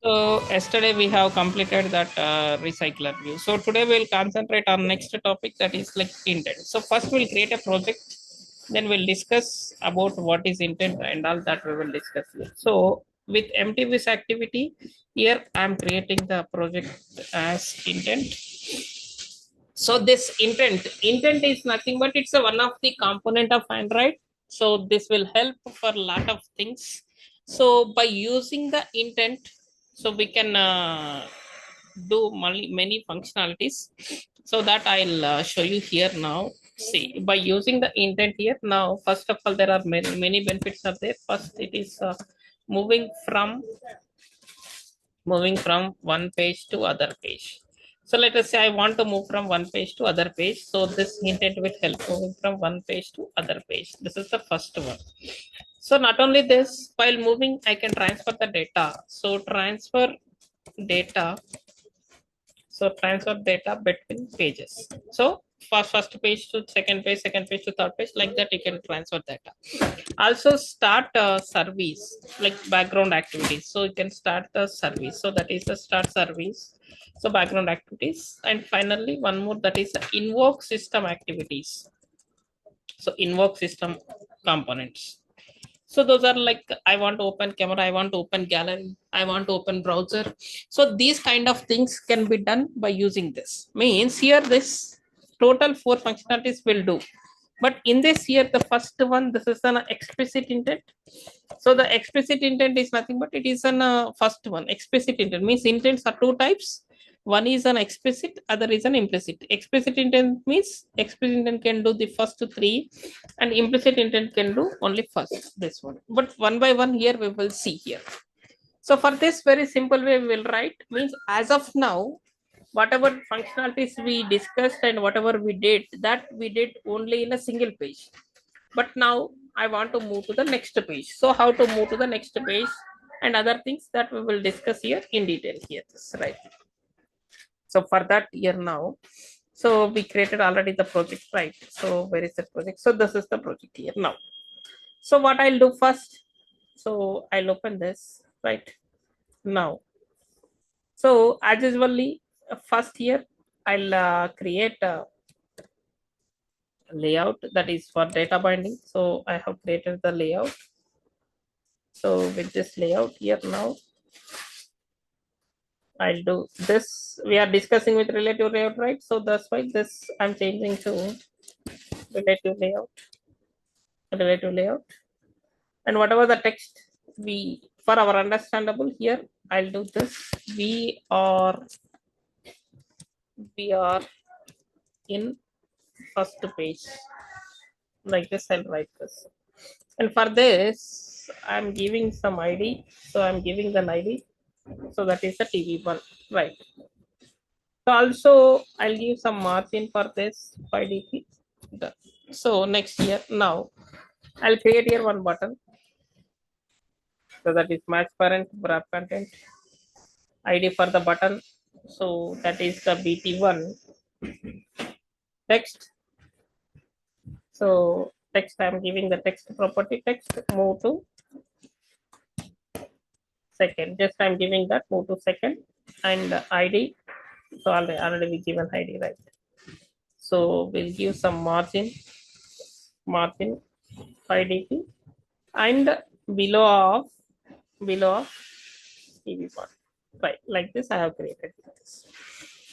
So yesterday we have completed that recycler view. So today we'll concentrate on next topic, that is like intent. So first we'll create a project, then we'll discuss about what is intent and all that we will discuss here. So with MTV's activity, here I'm creating the project as intent. So this intent is nothing but it's a one of the component of Android. So this will help for a lot of things. So by using the intent, so we can do many functionalities. So that I'll show you here now. See, by using the intent here now, first of all, there are many benefits are there. First, it is moving from one page to other page. So let us say I want to move from one page to other page. So this intent will help moving from one page to other page. This is the first one. So not only this, while moving, I can transfer the data. So data. Transfer data between pages. So first page to second page to third page, like that you can transfer data. Also start a service like background activities. So you can start the service. So that is the start service. So background activities, and finally one more, that is the invoke system activities. So invoke system components. So those are like, I want to open camera, I want to open gallery, I want to open browser. So these kind of things can be done by using this. Means here this total 4 functionalities will do. But in this here, the first one, this is an explicit intent. So the explicit intent is nothing but it is an first one. Explicit intent means intents are two types. One is an explicit, other is an implicit. Explicit intent means explicit intent can do the first three, and implicit intent can do only first this one. But one by one here we will see here. So for this very simple way we will write, means as of now, whatever functionalities we discussed and whatever we did, that we did only in a single page. But now I want to move to the next page. So how to move to the next page and other things that we will discuss here in detail here. Right. So for that here now, so we created already the project, right? So where is the project? So this is the project here now. So what I'll do first, so I'll open this right now. So as usually, first here I'll create a layout that is for data binding. So I have created the layout. So with this layout here now, I'll do this. We are discussing with relative layout, right? So that's why this I'm changing to relative layout, relative layout. And whatever the text we, for our understandable here, I'll do this. We are in first page. Like this, I'll write this. And for this, I'm giving some ID. So I'm giving an ID. So that is the TV1, right? So also I'll give some margin for this 5dp. So next here now I'll create here one button. So that is match parent wrap content ID for the button. So that is the BT1 text. So text, I'm giving the text property text, move to second. Just I'm giving that move to second, and ID. So already we given ID, right? So we'll give some margin 5dp, and below of TV1. Right, like this I have created this.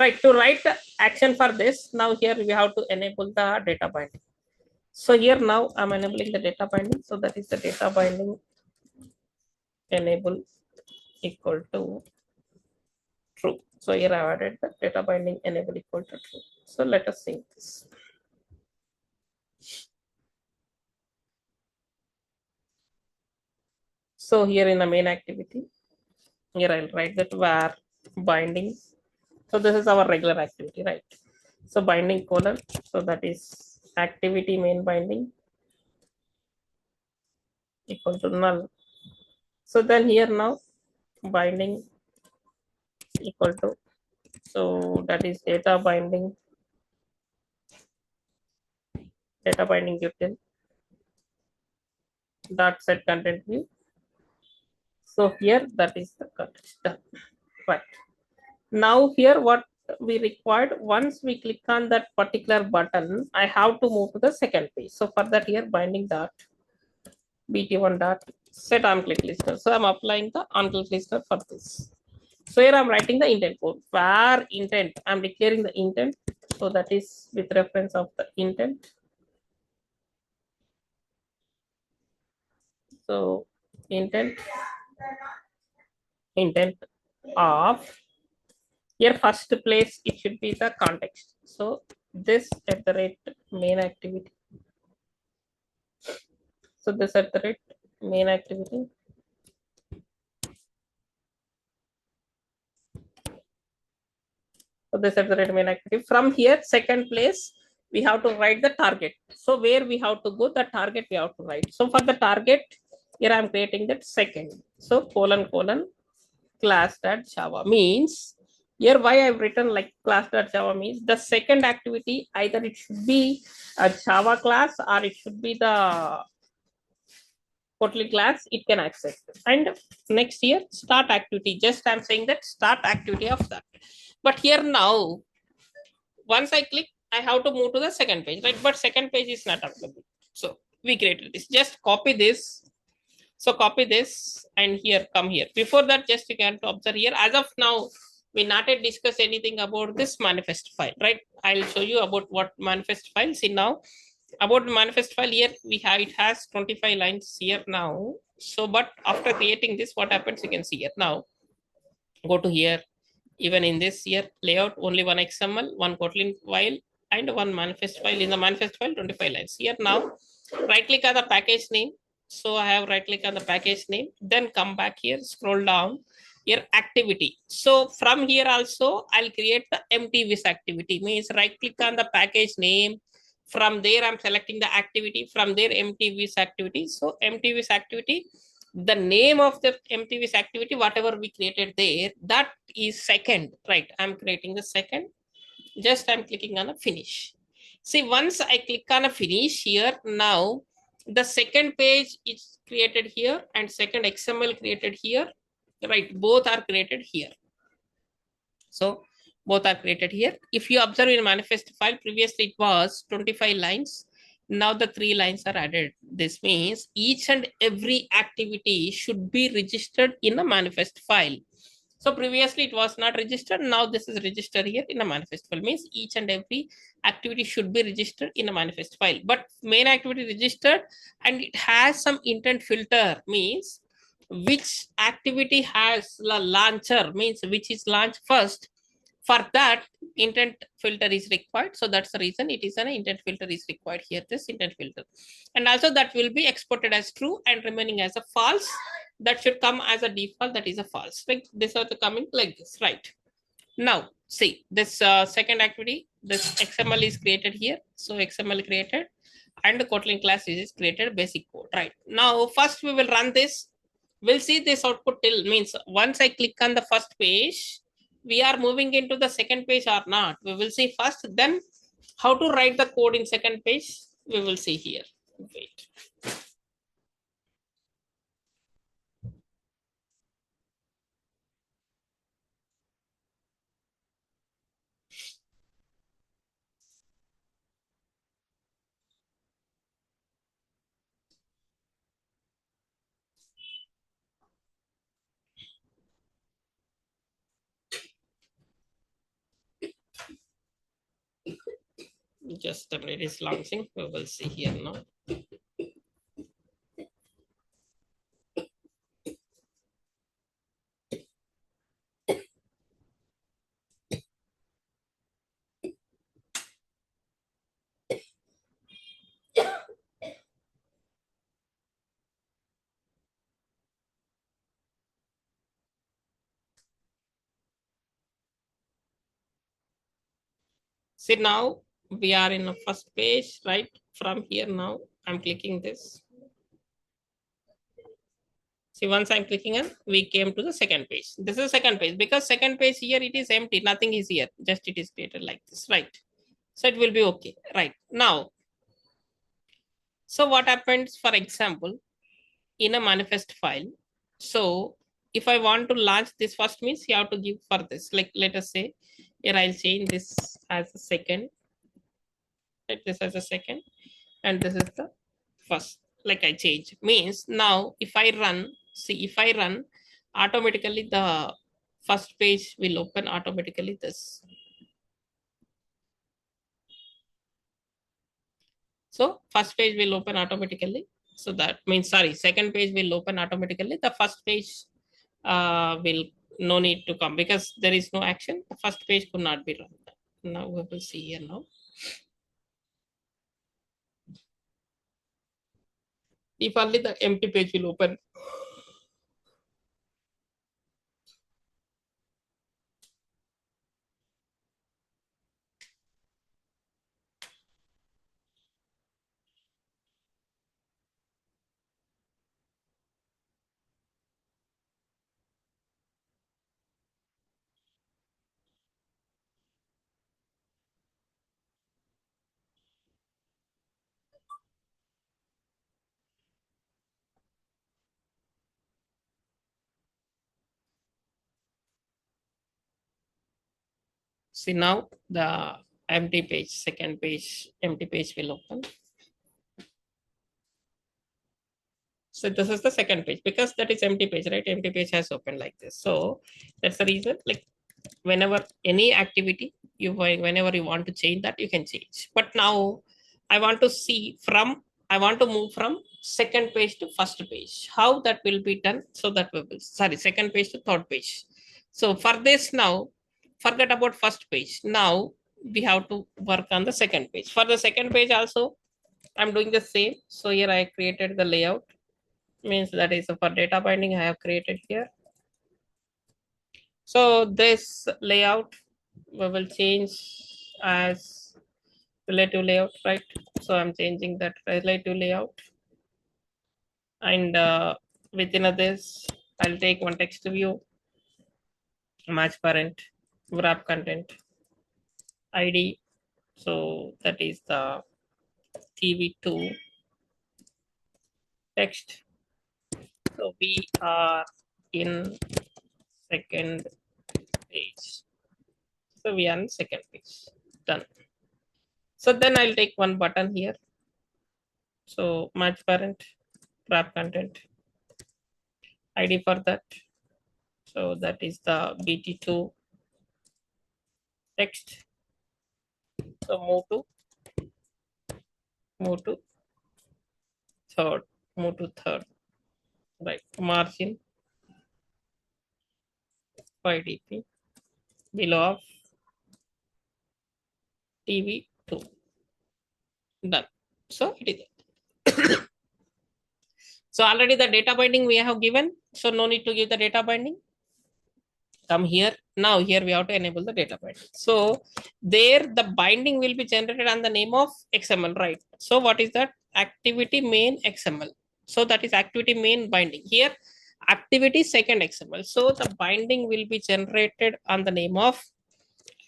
Right, to write the action for this, now here we have to enable the data binding. So here now I'm enabling the data binding. So that is the data binding enable equal to true. So here I added the data binding enable equal to true. So let us see this. So here in the main activity, here I'll write that where binding. So this is our regular activity, right? So binding colon. So that is activity main binding equal to null. So then here now binding equal to, so that is data binding util dot set content view So here that is the context done. Right. Now here what we required, once we click on that particular button, I have to move to the second page. So for that here binding dot bt1 dot set on click listener. So I'm applying the on click listener for this. So here I'm writing the intent code. Where intent, I'm declaring the intent. So that is with reference of the intent. So intent of here first place it should be the context. So this at the rate main activity. So this at the rate main activity. So this at the rate main activity. From here second place we have to write the target. So where we have to go, the target we have to write. So for the target here I'm creating that second. So colon class.java means here why I've written like class.java means the second activity either it should be a Java class or it should be the Kotlin class, it can accept. And next here start activity, just I'm saying that start activity of that. But here now once I click I have to move to the second page, right? But second page is not available. So we created this, just copy this. So copy this and here come here. Before that, just you can observe here. As of now, we not yet discuss anything about this manifest file, right? I'll show you about what manifest file. See now, about the manifest file here, we have it has 25 lines here now. So, but after creating this, what happens? You can see here now. Go to here. Even in this here layout, only one XML, one Kotlin file, and one manifest file. In the manifest file, 25 lines. Here now, right click on the package name. So I have right click on the package name, then come back here, scroll down here, activity. So from here also, I'll create the empty with activity, means right click on the package name. From there, I'm selecting the activity. From there, empty with activity. So empty with activity, the name of the empty with activity, whatever we created there, that is second, right? I'm creating the second. Just I'm clicking on a finish. See, once I click on a finish here, now the second page is created here and second XML created here, right? Both are created here. So both are created here. If you observe in manifest file, previously it was 25 lines. Now the 3 lines are added. This means each and every activity should be registered in a manifest file. So previously it was not registered. Now this is registered here in a manifest file. Means each and every activity should be registered in a manifest file. But main activity registered and it has some intent filter, means which activity has the launcher, means which is launched first. For that intent filter is required. So that's the reason it is an intent filter is required here, this intent filter. And also that will be exported as true and remaining as a false. That should come as a default, that is a false. Like this are the coming like this, right? Now see this second activity, this XML is created here. So XML created and the Kotlin class is created basic code, right? Now first we will run this. We'll see this output till, means once I click on the first page, we are moving into the second page or not. We will see first, then how to write the code in second page. We will see here. Wait. Just a minute, is launching. We will see here now. See now we are in the first page, right? From here now I'm clicking this. See, once I'm clicking on, we came to the second page. This is second page because second page here it is empty, nothing is here, just it is created like this, right? So it will be okay, right? Now, so what happens, for example, in a manifest file? So if I want to launch this first means you have to give for this. Like let us say here I'll change this as a second, like this as a second, and this is the first. Like I change means now if I run, see if I run, automatically the first page will open automatically this. So first page will open automatically. So that means, sorry, second page will open automatically. The first page will no need to come because there is no action. The first page could not be run. Now we will see here now. If only the empty page will open. See now the empty page, second page, empty page will open. So this is the second page because that is empty page, right? Empty page has opened like this. So that's the reason, like whenever any activity you whenever you want to change that, you can change. But now I want to see from, I want to move from second page to first page. How that will be done? So that we will, sorry, second page to third page. So for this now, forget about first page. Now we have to work on the second page. For the second page also, I'm doing the same. So here I created the layout, means that is for data binding I have created here. So this layout we will change as relative layout, right? So I'm changing that relative layout, and within this I'll take one text view, match parent, wrap content, ID. So that is the TV2 text. So we are in second page. So we are in second page. Done. So then I'll take one button here. So match parent, wrap content, ID for that. So that is the BT2 text. So move to third, move to third, right? Margin 5 dp below of TV2. Done. So it is. So already the data binding we have given. So no need to give the data binding. Come here. Now here we have to enable the data binding. So there the binding will be generated on the name of XML, right? So what is that? Activity main XML. So that is activity main binding. Here activity second XML. So the binding will be generated on the name of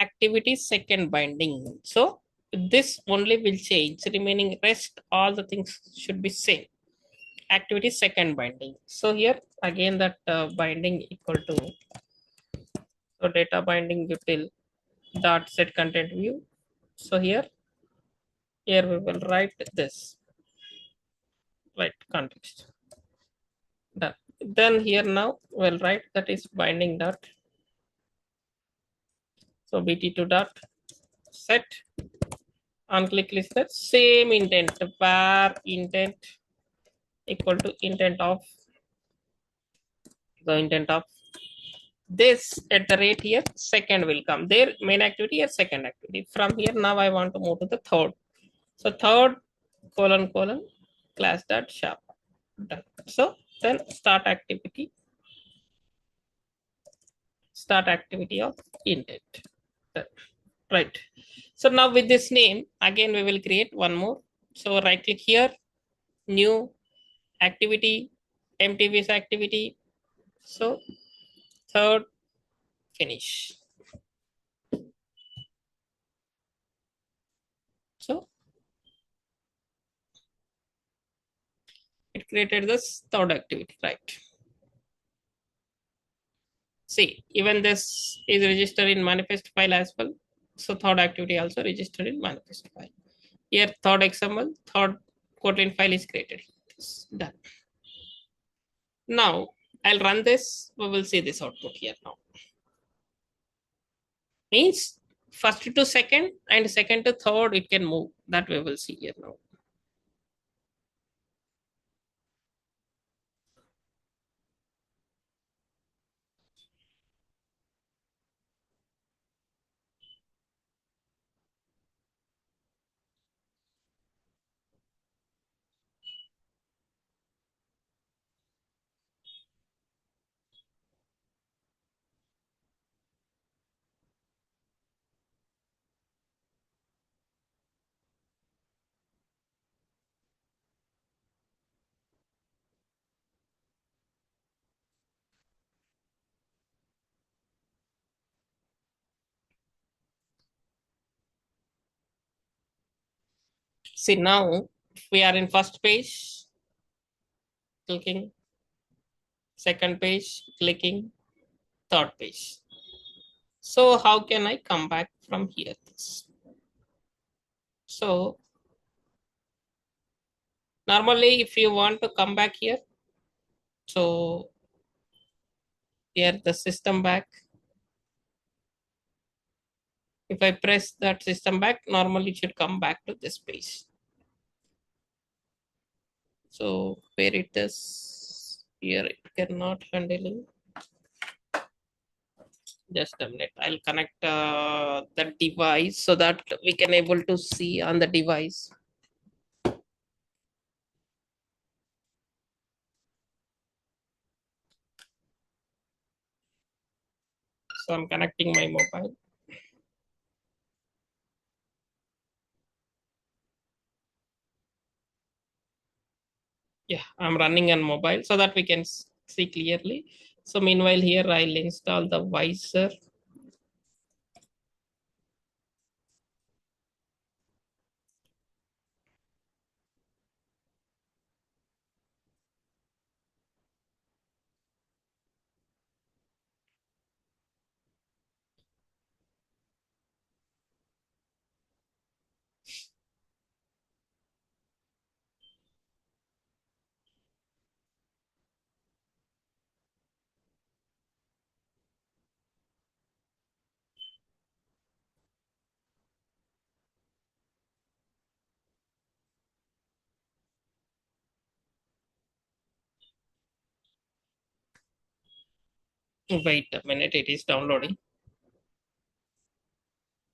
activity second binding. So this only will change. Remaining rest, all the things should be same. Activity second binding. So here again that binding equal to, so data binding util dot set content view. So here we will write this, right, context. Done. Then here now we'll write that is binding dot, so bt2 dot set on click listener, same intent, var intent equal to intent of, the intent of this at the rate here second will come, their main activity or second activity. From here now I want to move to the third. So third colon class dot sharp. Done. So then start activity of intent. Done. Right. So now with this name again we will create one more. So right click here, new activity, empty with activity. So third, finish. So it created this third activity, right? See, even this is registered in manifest file as well. So third activity also registered in manifest file. Here third XML, third Kotlin file is created. It's done. Now I'll run this. We will see this output here now. Means first to second and second to third it can move. That we will see here now. See now we are in first page, clicking, second page, clicking, third page. So how can I come back from here? So normally if you want to come back here, so here the system back. If I press that system back, normally it should come back to this page. So where it is here, it cannot handle. Just a minute. I'll connect the device so that we can able to see on the device. So I'm connecting my mobile. Yeah, I'm running on mobile so that we can see clearly. So meanwhile here I'll install the visor. Wait a minute, it is downloading.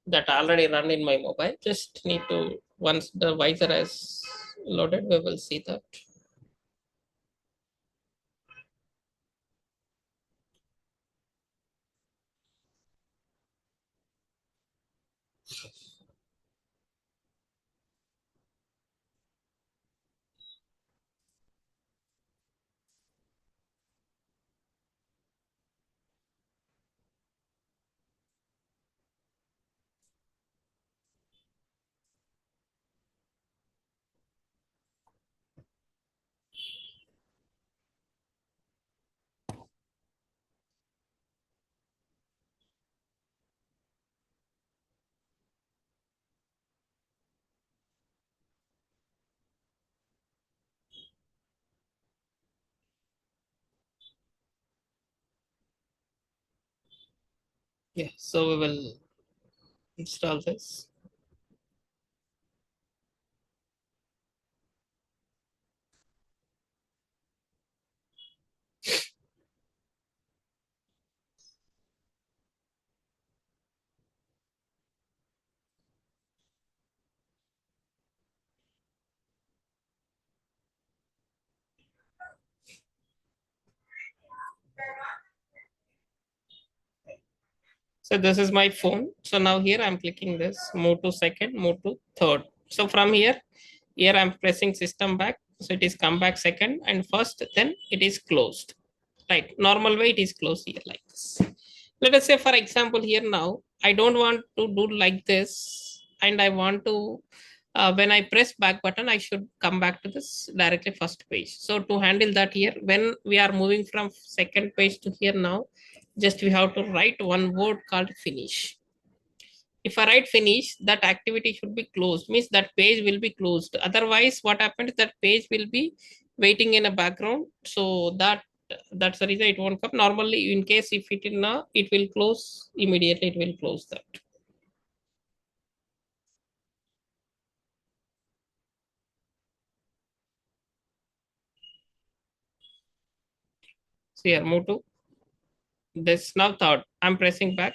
That already run in my mobile. Just need to, once the visor has loaded, we will see that. Yeah, so we will install this. So this is my phone. So now here I'm clicking this, move to second, move to third. So from here I'm pressing system back. So it is come back second and first, then it is closed. Right, normal way it is closed here like this. Let us say for example here now, I don't want to do like this and I want to, when I press back button, I should come back to this directly first page. So to handle that here, when we are moving from second page to here now, just we have to write one word called finish. If I write finish, that activity should be closed, means that page will be closed. Otherwise what happens, that page will be waiting in a background. So that's the reason it won't come. Normally in case if it is not, it will close immediately, it will close that. So here move to this. Now third, I'm pressing back,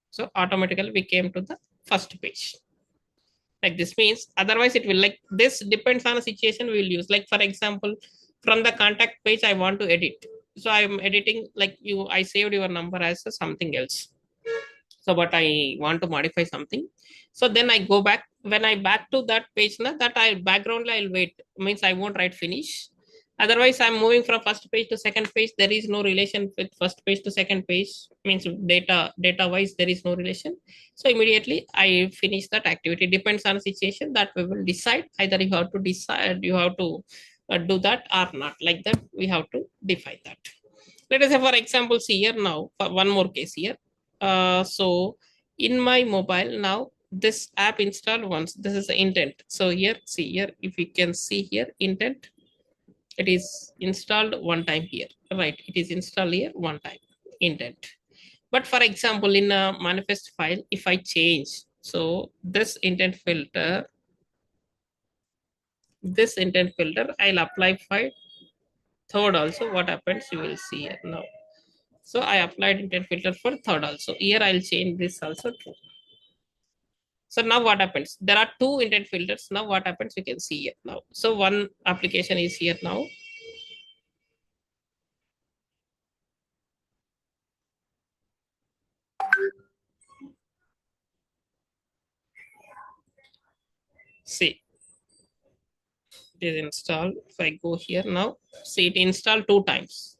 so automatically we came to the first page. Like this means, otherwise it will, like this depends on a situation we will use. Like for example, from the contact page I want to edit, so I'm editing, like you, I saved your number as a something else. So but I want to modify something, so then I go back. When I back to that page now, that I background I'll wait, means I won't write finish. Otherwise I'm moving from first page to second page, there is no relation with first page to second page, means data wise there is no relation. So immediately I finish that activity. Depends on the situation that we will decide, either you have to decide, you have to do that or not. Like that we have to define that. Let us say for example, see here now, for one more case here. So in my mobile now, this app installed once, this is the intent. So here, see here, if you can see here, intent, it is installed one time here, right? It is installed here one time, intent. But for example, in a manifest file, if I change, so this intent filter, I'll apply for third also. What happens, you will see here now. So I applied intent filter for third also. Here I'll change this also true. So now what happens? There are two intent filters. Now what happens? You can see here now. So one application is here now. See, it is installed. If I go here now, see it installed two times.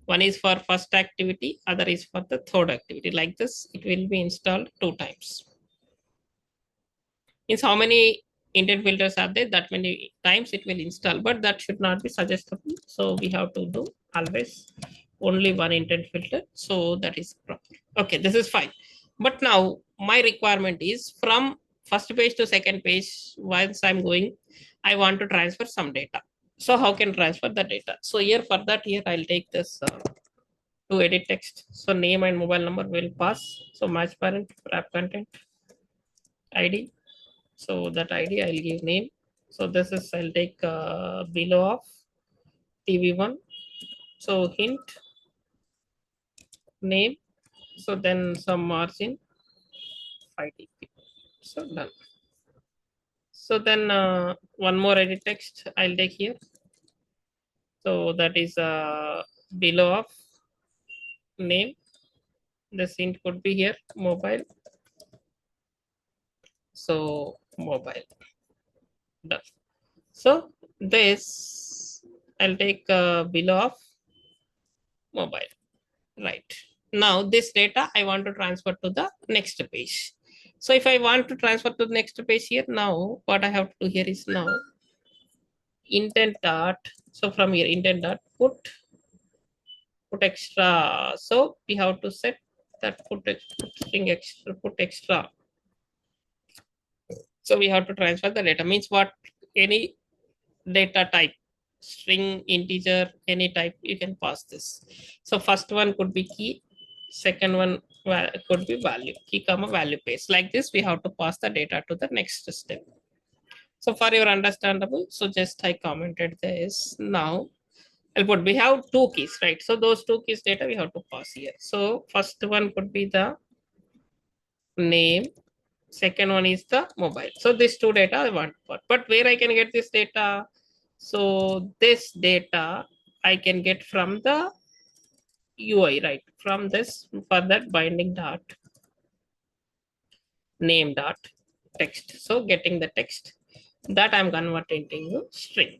One is for first activity, other is for the third activity. Like this, it will be installed two times. Means how many intent filters are there, that many times it will install, but that should not be suggestible. So we have to do always only one intent filter. So that is proper. Okay, this is fine. But now my requirement is from first page to second page. Once I'm going, I want to transfer some data. So how can transfer the data? So here for that, here I'll take this to edit text. So name and mobile number will pass. So match parent, wrap content, ID. So that ID I'll give name. So this is, I'll take below of TV1. So hint name. So then some margin 5 dp. So done. So then one more edit text I'll take here. So that is below of name. The hint could be here mobile. So mobile. Done. So this I'll take below of mobile. Right. Now this data I want to transfer to the next page. So if I want to transfer to the next page here, now what I have to do here is now intent dot. So from here intent dot put extra. So we have to set that put string extra, put extra. So we have to transfer the data, means what, any data type, string, integer, any type, you can pass this. So first one could be key, second one could be value, key comma value paste. Like this we have to pass the data to the next step. So for your understandable, so just I commented this. Now I'll put, we have two keys, right? So those two keys data we have to pass here. So first one could be the name, second one is the mobile. So this two data I want to put, but where I can get this data? So this data I can get from the UI, right? From this, for that binding dot name dot text. So getting the text that I'm converting into string.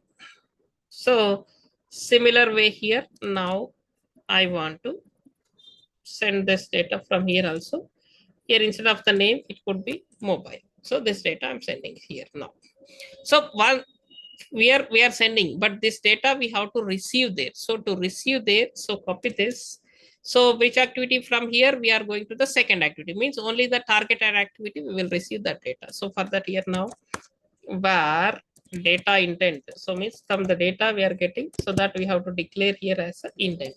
So similar way here, now I want to send this data from here also. Here instead of the name, it could be mobile. So this data I'm sending here now. So one we are sending, but this data we have to receive there. So to receive there, so copy this. So which activity from here we are going to the second activity, means only the targeted activity we will receive that data. So for that here now, where data intent, so means from the data we are getting, so that we have to declare here as a intent,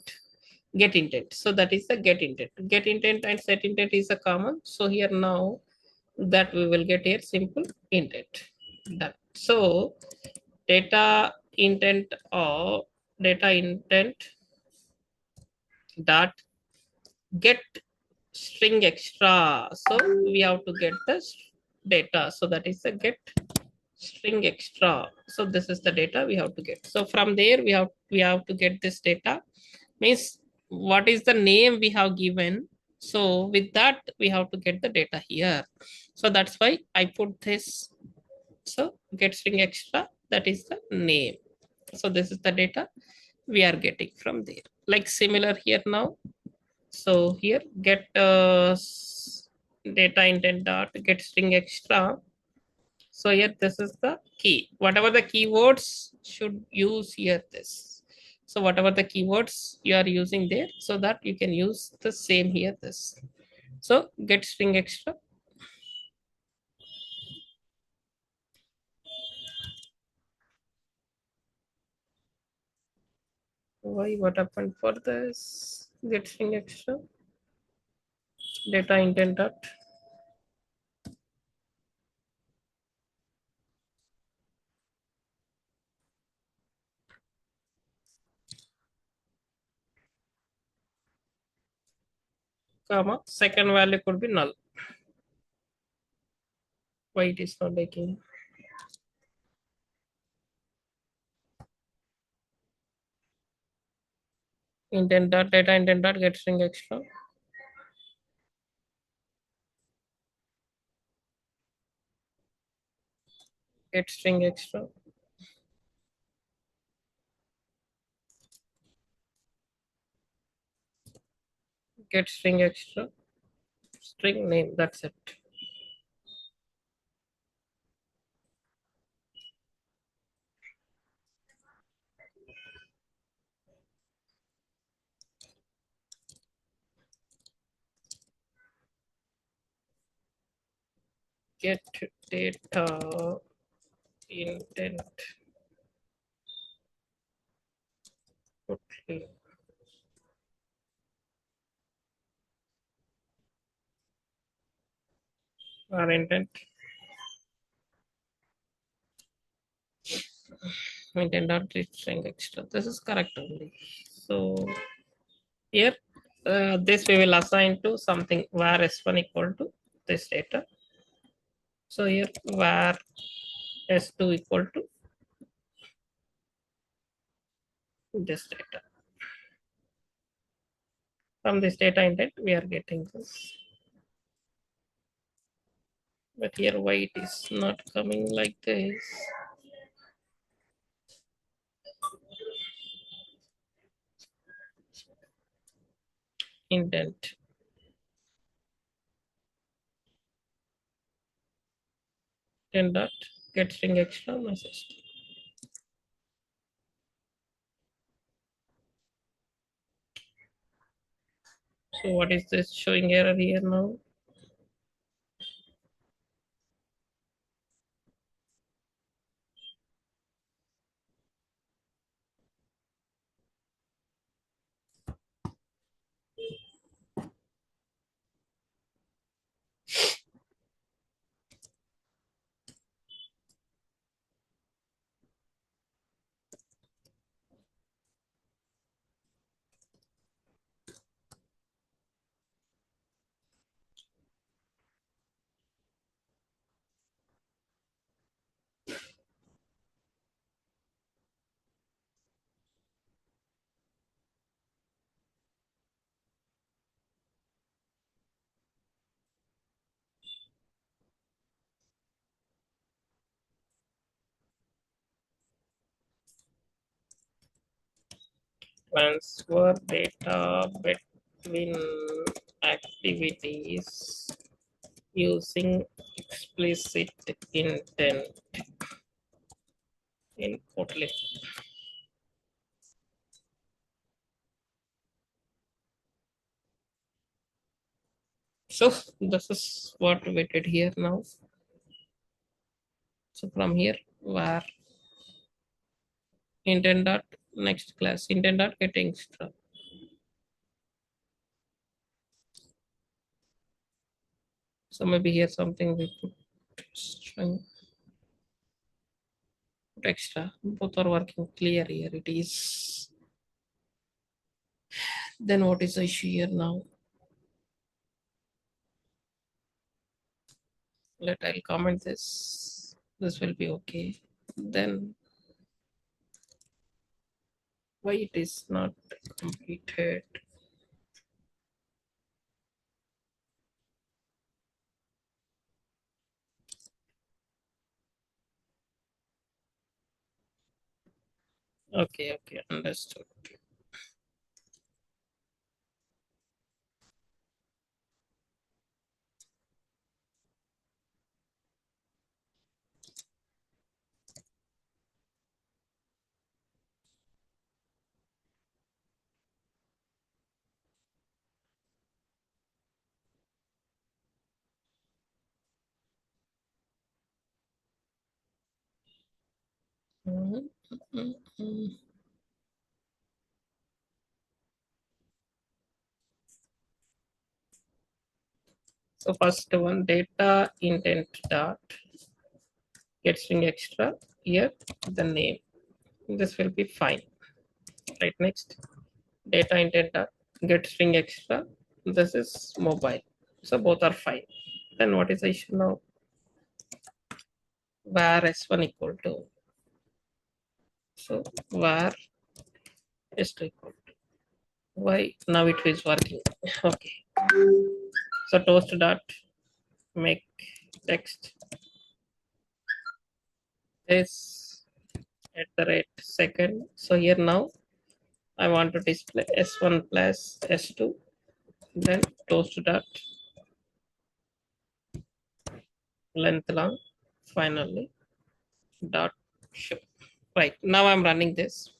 get intent. So that is the get intent. Get intent and set intent is a common. So here now that we will get here simple intent. Done. So data intent or data intent dot get string extra. So we have to get the data. So that is the get string extra. So this is the data we have to get. So from there we have to get this data, means what is the name we have given. So with that we have to get the data here. So that's why I put this. So get string extra, that is the name. So this is the data we are getting from there. Like similar here now. So here get data intent dot get string extra. So here this is the key. Whatever the keywords should use here this. So whatever the keywords you are using there, so that you can use the same here this. So get string extra. Why, what happened for this get string extra? Data intent dot comma second value could be null. Why it is not taking? Intent dot data intent dot get string extra. Get string extra. Get string extra. String name. That's it. Get data intent. Okay. Our intent. Intent dot string extra. This is correct only. So here this we will assign to something where s1 equal to this data. So here where s2 equal to this data. From this data intent we are getting this. But here why it is not coming like this? Intent. Intent dot get string extra message. So what is this showing error here now? Transfer data between activities using explicit intent in Kotlin. So this is what we did here now. So from here, where intent dot next class, intent dot get extra. So maybe here something we put string, put extra. Both are working clear here. It is. Then what is the issue here now? I'll comment this. This will be okay. Then why it is not completed? Okay, understood. Mhm, mhm, mhm. So first one, data intent dot get string extra here, the name. This will be fine. Right, next data intent dot get string extra. This is mobile. So both are fine. Then what is the issue now? Var s1 equal to, so var s2 equal to, why now it is working? Okay, so toast dot make text is at the rate second. So here now I want to display s1 plus s2, then toast dot length long, finally dot show. Right, now I'm running this.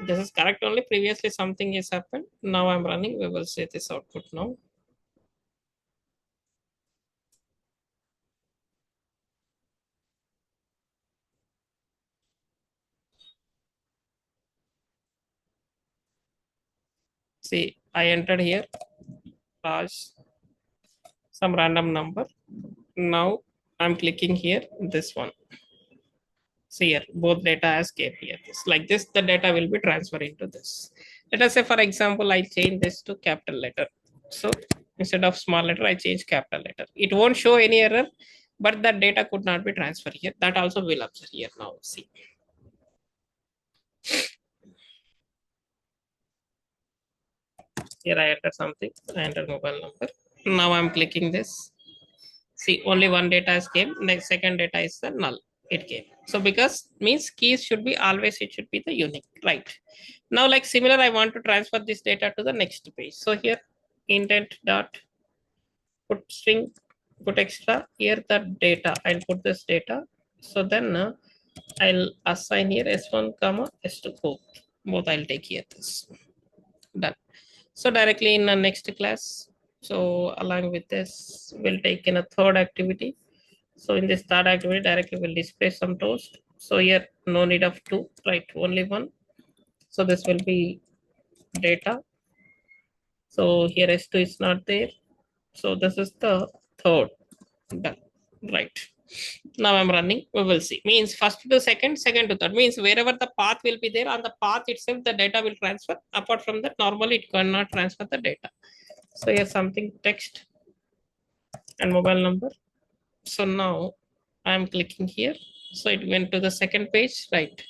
This is correct only. Previously something has happened. Now I'm running. We will see this output now. See, I entered here Raj, some random number. Now I'm clicking here this one. See here, both data as came here. This like this, the data will be transferred into this. Let us say, for example, I change this to capital letter. So instead of small letter, I change capital letter. It won't show any error, but that data could not be transferred here. That also will observe here now. See. Here I enter something, I enter mobile number. Now I'm clicking this. See, only one data is came. Next second data is the null. It came. So because means keys should be always, it should be the unique, right? Now like similar, I want to transfer this data to the next page. So here intent dot put string, put extra here the data and put this data. So then I'll assign here s1 comma s2 both I'll take here this. Done. So directly in the next class, so along with this, we'll take in a third activity. So in this third activity, directly we'll display some toast. So here, no need of two, right? Only one. So this will be data. So here S2 is not there. So this is the third. Done. Right. Now I'm running. We will see. Means first to second, second to third. Means wherever the path will be there, on the path itself, the data will transfer. Apart from that, normally it cannot transfer the data. So here's something text and mobile number. So now I'm clicking here. So it went to the second page, right?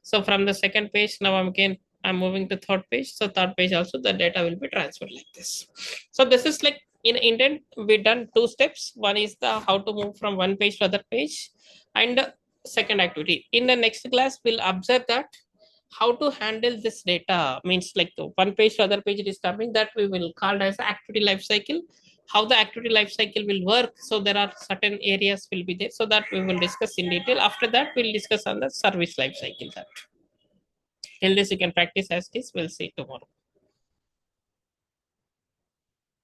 So from the second page, now I'm moving to third page. So third page also the data will be transferred like this. So this is like in intent, we done two steps. One is the how to move from one page to other page, and second activity. In the next class, we'll observe that how to handle this data, means like the one page to other page it is coming, that we will call as activity life cycle. How the activity life cycle will work. So there are certain areas will be there. So that we will discuss in detail. After that, we'll discuss on the service life cycle. That till this you can practice as this. We'll see tomorrow.